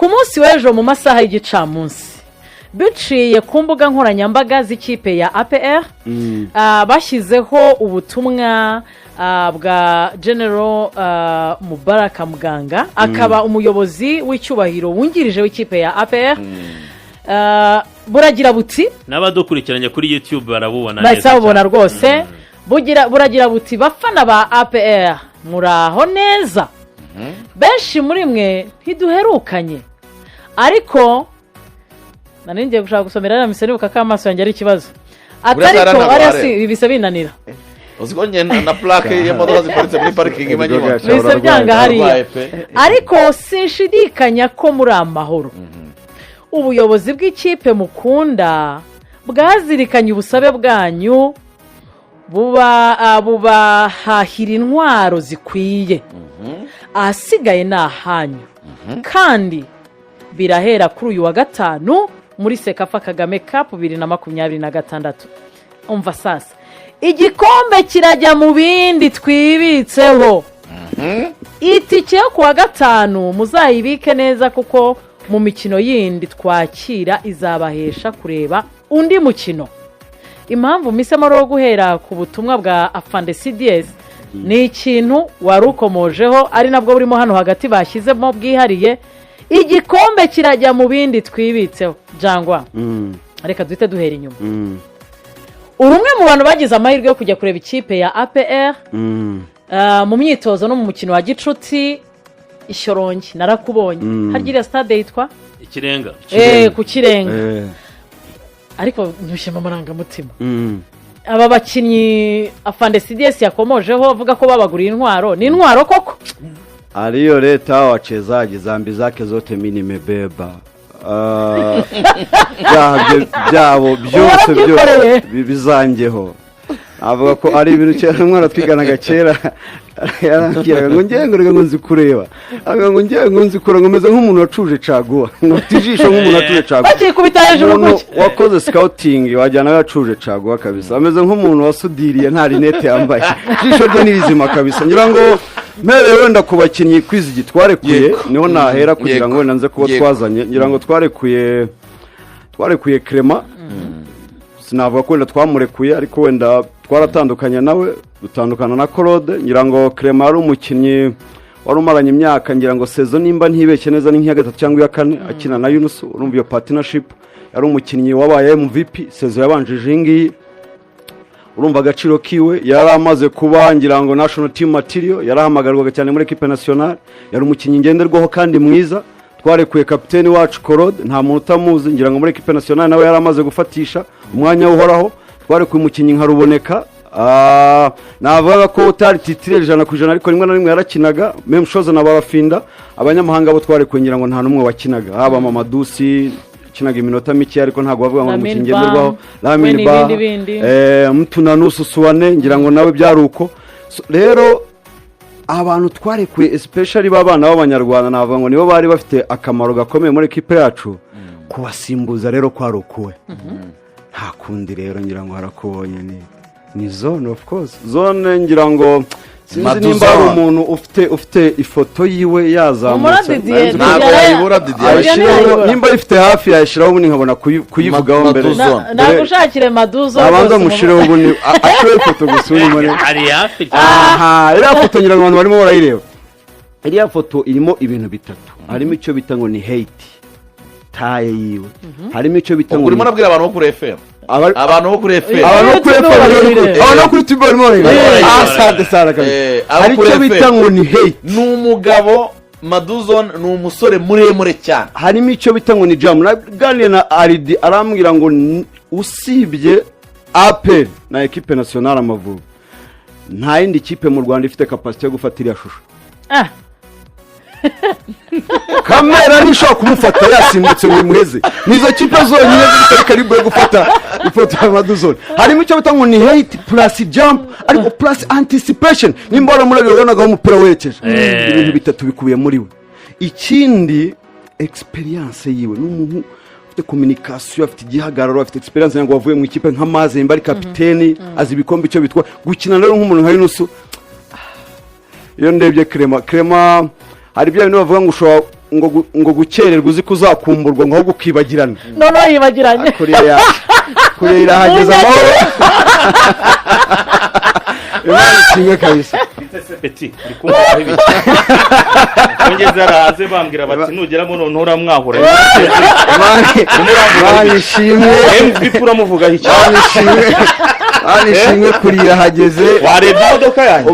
ku munsi w'ejo mu masaha y'igicamunsi biciye ku mbuga nkoranyambaga z'ikipe ya APR bashyizeho ubutumwa bwa General Mubaraka Muganga akaba umuyobozi w'icyubahiro wungirije w'ikipe ya APR buragira buti n'abadukurikiranye kuri YouTube barabubona neza babona rwose buragira buti bafana ba APR muraho neza benshi muri mwe ntiduherukanye ariko ngiye gushaka gusomera na miseribuka ko amaso yanjye ari ikibazo atariko ari bise binanira uziko na plaque y'imodoka ziparitse muri parking imanyuma bise byanga hariya ariko sinshidikanya ko muri amahoro ubuyobozi bw'ikipe mukunda bwazirikanye ubusabe bwanyu bubahahira intwaro zikwiye ahasigaye ni ahanyu kandi birahera kuri uyu wa gatanu muri Sekafa Kagame Cup 2026 umva sasa igikombe kirajya mu bindi twibitseho itike yo kuwa gatanu muzayibike neza kuko mu mikino yindi twakira izabahesha kureba undi mukino impamvu misemo ro guhera ku butumwa bwa Afande CDS ni ikintu warukomojeho ari nabwo burimo hano hagati bashyizemo bwihariye igikombe kirajya mu bindi twibitseho jangwa reka duhite duhera inyuma urumwe mu bantu bagize amahirwe yo kujya kureba ikipe ya APR mu myitozo no mu mukino wa gicuti Ishyorongi narakubonye harya stade yitwa Ikirenga ku Kirenga ariko ntushye mu marangamutima aba bakinnyi Afande CDS yakomojeho avuga ko babaguriye intwaro ni intwaro koko aliyo leta wachezaji zambi zake zote mimi nimebeba byabo byose byo bizangeho avuga ko ari ibintu cyane mwana twiganaga kera yarambwiraga ngo ngengurega ngo nzikureba avuga ngo ngiye ngo nzikura ngomeze nk'umuntu wacuje caguwa ngotijisho nk'umuntu wacuje caguwa bakikubita hejuru gutya wakoze scouting wajyana yacuje caguwa kabisa ameze nk'umuntu wasudiriye nta rinete yambaye jisho rye nirizima kabisa ngira ngo mere wenda kubakinnyi kwizi gitwarekuye niho nahera kugira ngo wenda nze kuba twazanye ngira ngo twarekuye Clement sinavuga ko wenda twamurekuye ariko wenda twaratandukanye nawe dutandukana na Claude ngira ngo Clement ari umukinnyi wari umaranye imyaka ngira ngo season nimba ntibeshye neza ni nk'iya gatatu cyangwa iya kane akina na Yunus urumva iyo partnership yari umukinnyi wabaye MVP season yabanjije ingi urumva agaciro kiwe yari amaze kuba ngira ngo national team material yarahamagarwaga cyane muri equipe nationale yari umukinnyi ngenderwaho kandi mwiza twarekuye kapiteni wacu Claude nta muntu utamuzi ngira ngo muri equipe nationale nawe yari amaze gufatisha umwanya uhoraho twarekuye umukinnyi nka Ruboneka navuga ko utari titire 100% ariko rimwe na rimwe yarakinaga même chose na Barafinda abanyamahanga bo twarekuye ngira ngo nta numwe wakinaga haba Mamadusi kinaga iminota mike ariko ntago bavuga ngo umukinnyi ngenderwaho Lamine Ba Mtunanusu Suwane ngira ngo nawe byaruko rero abantu twarekuye especially babana b'abanyarwanda navuga ngo nibo bari bafite akamaro gakomeye muri equipe yacu kubasimbuza rero kwarukuwe nta kundi rero ngira ngo harakubonye ni zone of course zone ngira ngo sinzi nimba ari umuntu ufite ifoto yiwe yazamutse ntabwo yayibura Didier nimba ifite hafi yashiraho ubundi nkabona kuyivugaho mbere ntabwo ushakire Maduzo abanza mushireho ubundi ashobora ifoto gusura muri ari hafi iriya foto ngira ngo abantu barimo barayireba iriya foto irimo ibintu bitatu harimo icyo bita ngo ni hate taye yiwe harimo icyo bita ngo urimo nabwira abantu bo kuri FM abantu bo kuri FM abantu kuri TV barimo asante sara kabisa hari icyo bita ngo ni hate n'umugabo Maduzon ni umusore muremure cyane harimo icyo bita ngo ni jam naganira na Aridi arambwira ngo usibye APR na equipe nationale Amavubi nta yindi kipe mu Rwanda ifite capacity yo gufata iriya shusho kamera nishobora kumufata yasimbutse muri muheze nizo kipe zonyine zitari karibu yo gufata ifoto ya Maduzone harimo icyo bita ngo ni hate plus jump ariko plus anticipation nimba uramurabiranaga umupira werekeje ibintu bitatu bikubiye muri we ikindi experience yiwe n'umuntu afite communication afite igihagararo afite experience yango wavuye mu ikipe nka Mazembe ari kapiteni azi ibikombe icyo bitwa gukina rero nk'umuntu nka Yunus iyo ndebye Clement hari bya bintu bavuga ngo ushobora ngo gukererwa uzi kuzakumburwa ngo ahubwo ukibagirana noneho yibagiranye kurira irahageze amahoro Imana ishimwe kabisa Peti uri kumva ibiki ongeza araze bambwira bati nugeramo none uramwahura Imana ishimwe MVP uramuvuga iki Imana ishimwe kurira hageze warebye imodoka yanjye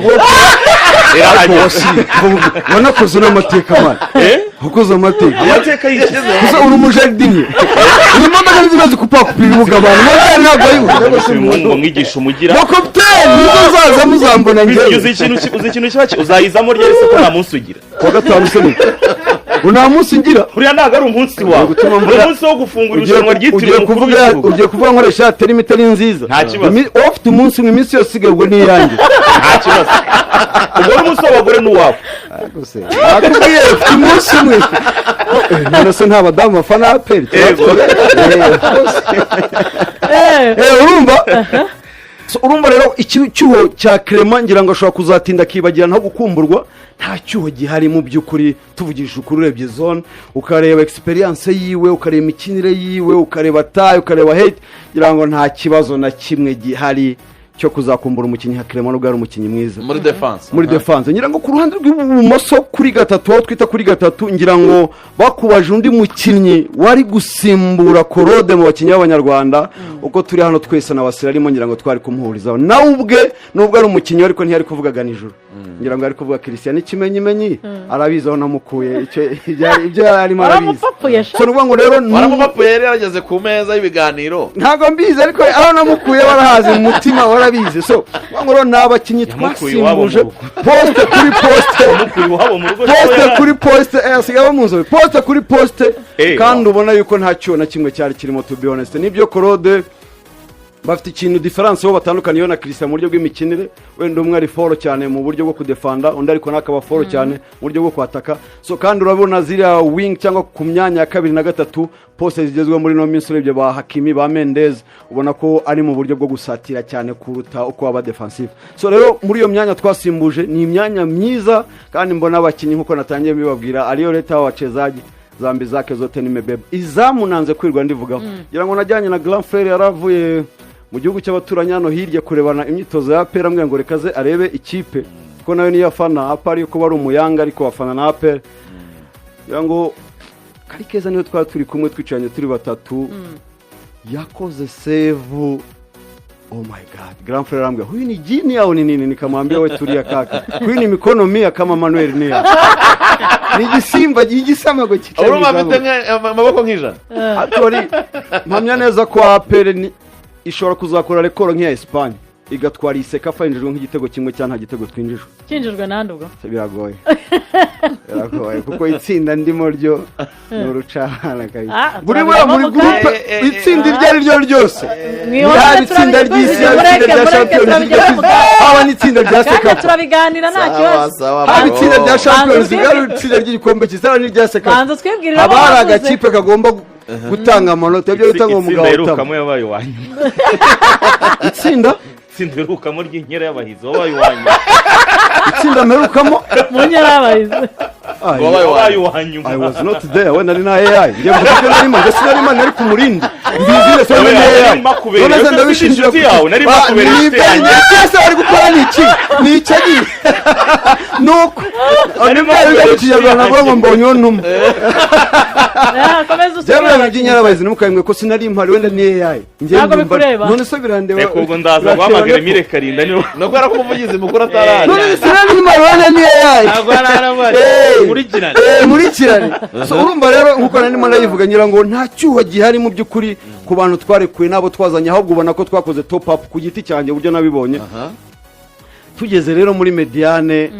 ubona kuzo n'amateka man ukoze amateka kuzo uri umujardinier uri mama nzibazi kupakupira ubuga abantu ntabwo ari umwigisha umugira bakopteri muzaza muzambona njye uzi ikintu cyacyo uzayizamo rye se ko nta munsi ugira kwa gatanu se nta munsi ugira uriya ntabwo ari umunsi wawe umunsi wo gufungura irushanwa ryitiriwe umukuru w'igihugu ugiye kuvuga ngo resha teri mitari nziza nta kibazo ufite umunsi iminsi yose isigaye ni iyanjye nta kibazo ubwo umunsi w'abagore n'uwawe nakubwiye ufite umunsi umwe none se nta badamu bafana aperi urumva rero icyuho cya Clement ngira ngo ashobora kuzatinda akibagira ntaho gukumburwa nta cyuho gihari mu by'ukuri tuvugisha ukuri urebye zone ukareba experience yiwe ukareba imikinire yiwe ukareba tayi ukareba hate ngira ngo nta kibazo na kimwe gihari cyo kuzakumbura umukinnyi nka Clement n'ubwo ari umukinnyi mwiza muri defense ngira ngo ku ruhande rw'ibumoso kuri gatatu aho twita kuri gatatu ngira ngo bakubaje undi mukinnyi wari gusimbura Korode mu bakinnyi b'abanyarwanda uko turi hano twese n'abasira arimo ngira ngo twari kumuhurizaho nawe ubwe nubwo ari umukinnyi ariko ntiyari kuvugaga nijoro ngira ngo ari kuvuga Christian ikimenyimenyi arabizi aho namukuye ibyo arimo arabizi so nuvuga ngo rero waramupapuye yari yarageze ku meza y'ibiganiro ntago mbizi ariko aho namukuye barahazi mu mutima warabizi so ngo rero n'abakinnyi twasimbuje poste kuri poste poste kuri poste asigaye bamuzo poste kuri poste kandi ubona yuko nta cyo na kimwe cyari kirimo to be honest nibyo Korode bafite ikintu difference ho batandukanye yo na Christian mu buryo bw'imikinire wenda umwe ari foro cyane mu buryo bwo kudefanda undi ariko nakaba foro cyane mu buryo bwo kwataka so kandi urabona ziriya wing cyangwa ku myanya ya 2 na 3 poste zigezwe muri no minsi urebye ba Hakimi ba Mendez ubona ko ari mu buryo bwo gusatira cyane kuruta uko aba defensive so rero muri iyo myanya twasimbuje ni imyanya myiza kandi mbona abakinyi nkuko natangiye bibabwira ariyo leta wachezaji zambi zake zote ni mebebe izamunanze kwirwa ndivugaho ngira ngo najyanye na Grand Frère yaravuye mu gihugu cy'abaturanyi hano hirya kurebana imyitozo ya APR ambwe ngo rekaze arebe ikipe ko nayo ni yafana APR yuko bari umuyanga ariko bafana na APR yango kari keza niyo twari turi kumwe twicanye turi batatu yakoze save oh my god Grand Frère ambwe huyu ni jini au ni nini nikamwambia wewe tulia kaka huyu ni mikono mia kama Manuel Neuer ni gisimba gigisamago cyane urumva afite amaboko nk'ijana atori mpamya neza ko APR ni ishobora kuzakora rekoro nk'iya Espagne igatwara iseka fayinjijwe nk'igitego kimwe cyangwa nta gitego twinjijwe kinjijwe nande ubwo biragoye kuko itsinda ndimo ryo n'urucana kabisa buri muri groupe itsinda iryo ari ryo ryose yaba itsinda ry'isi rya Champions League aba n'itsinda rya seka turabiganira nta kibazo aba itsinda rya Champions League ari itsinda ry'igikombe cy'isara n'irya seka banza twibwirira abari agakipe kagomba gutanga amanota ibyo bitanga umugabo utamo yabaye wanyu itsinda sindirukamo ry'inkera y'abahizo wabaye wanyu itsinda merukamo mu nkera y'abahizo wabaye wanyu I was not there when ari na AI ngiye mvuga nari manje sinari manje ari ku murindi mbizire so nari AI none se ndabishinjira ku yawe nari makubereye cyese ari gukora niki nicagi nuko ari mu kinyarwanda ngo mbonye ntum komeza Jabana by'inyara bayizi n'umukayimwe ko sinari impari wenda ni AI ngiye ndumva none so birandeba eko ngo ndaza guhamagara Emile Karinda niho no kwera ko umuvugizi mukuru atarari none sinari impari wenda ni AI ntabwo ararabari muri kirane so urumva rero nkuko narimo ndayivuga ngira ngo nta cyuho gihari mu by'ukuri ku bantu twarekuye nabo twazanye ahubwo ubona ko twakoze top up ku giti cyanjye buryo nabibonye tugeze rero muri Mediane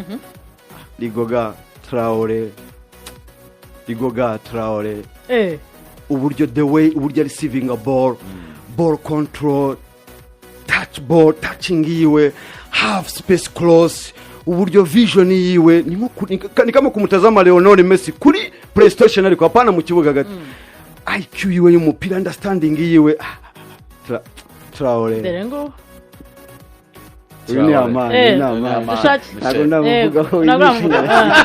Ligoga Traore uburyo the way uburyo receiving a ball control touching yiwe half space close uburyo vision yiwe ni kama kumutazama Lionel Messi kuri PlayStation ariko hapana mu kibuga gati IQ yiwe y'umupira understanding yiwe Traore Berengo uyu ni amani Eh, ni amani dushake. ntabwo ndamuvugaho Ntabwo yishimye namuvuga.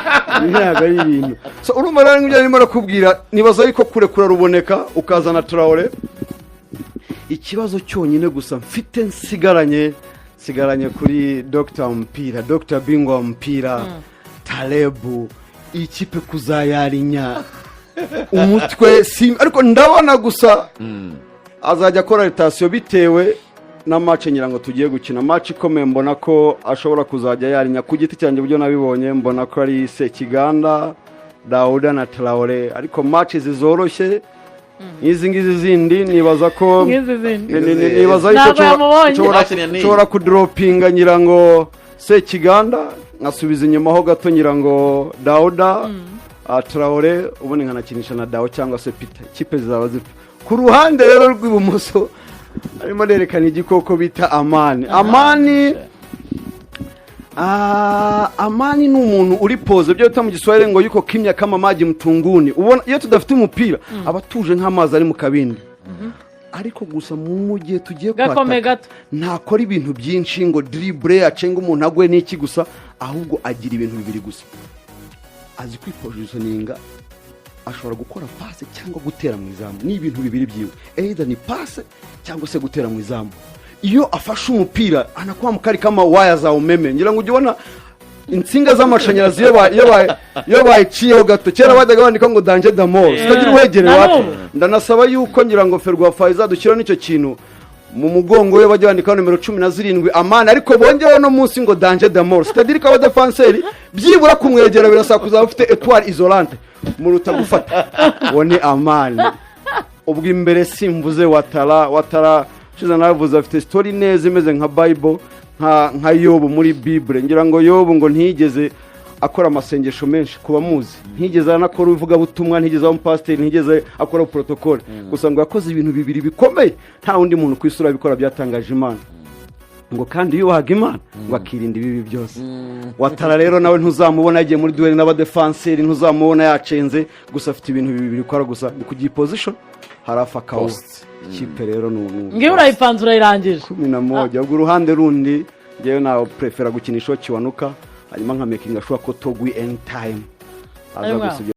ntabwo ari ibintu so urumva rero nk'ibyo arimo arakubwira nibaza yuko kurekura ruboneka ukazana Traore ikibazo cyonyine gusa mfite nsigaranye kuri Dr Mpira Dr Bingwa Mpira Talebu iyi kipe kuzayarinya umutwe ariko ndabona gusa azajya akora rotation bitewe na match nyirango tugiye gukina match ikomeye mbona ko ashobora kuzajya yarinya ku giti cyanjye buryo nabibonye mbona ko ari Sekiganda Dauda na Traore ariko match zizoroshye izi ngizi zindi nibaza ko Ngizi zindi. nibaza yuko Ntabwo yamubonye. nshobora kudropinga nyirango Sekiganda nkasubiza inyuma ho gato nyirango Dauda Traore ubundi nkanakinisha na Dao cyangwa se Peter kipe zizaba zipfa ku ruhande rero rw'ibumoso arimo nerekana igikoko bita Amani Amani ni umuntu uri pose byo bita mu Giswahili ngo yuko kimya kama maji mtunguni ubona iyo tudafite umupira abatuje nk'amazi ari mu kabindi ariko gusa mu gihe tugiye Gakome gato. ntakora ibintu byinshi ngo dribble acenga umuntu agwe n'iki gusa ahubwo agira ibintu bibiri gusa azi kwipositioninga ashobora gukora passe cyangwa gutera mu izamu ni ibintu bibiri byiwe either ni passe cyangwa se gutera mu izamu iyo afashe umupira anakuwa mukari kama waya za umeme ngira ngo ujye insinga z'amashanyarazi iyo bayiciyeho gato kera bajyaga bandika ngo danger d'amour sitagira uhegereye wacu ndanasaba yuko ngira ngo Ferwafa izadukira n'icyo kintu mu mugongo we bajya bandika numero 17 Amani ariko bongeyeho no munsi ngo danger d'amour sitagira ko abadefanseri byibura kumwegera birasaba kuzaba ufite étoile isolante muruta gufata wone Amani ubwo imbere simvuze watara shiza navuze afite story neza imeze nka Bible nka Yobu muri Bible ngira ngo Yobu ngo ntigeze akora amasengesho menshi kuba muzi ntigeze anakora uvuga butumwa ntigeze aba pastor ntigeze akora protocol gusa ngo yakoze ibintu bibiri bikomeye nta wundi muntu kwisura bikora byatangaje Imana ngo kandi yubahaga Imana ngo akirinda ibibi byose watara rero nawe ntuzamubona yagiye muri duel n'abadefanseri ntuzamubona yacenze gusa afite ibintu bibiri bikora gusa ku position harafa kawo kipe rero ngiye urayipanze urayirangije 11 ubwo uruhande rundi ngewe nawe prefera gukinisha Kiwanuka hanyuma nka making ashobora ko Togwi anytime aza gusubiza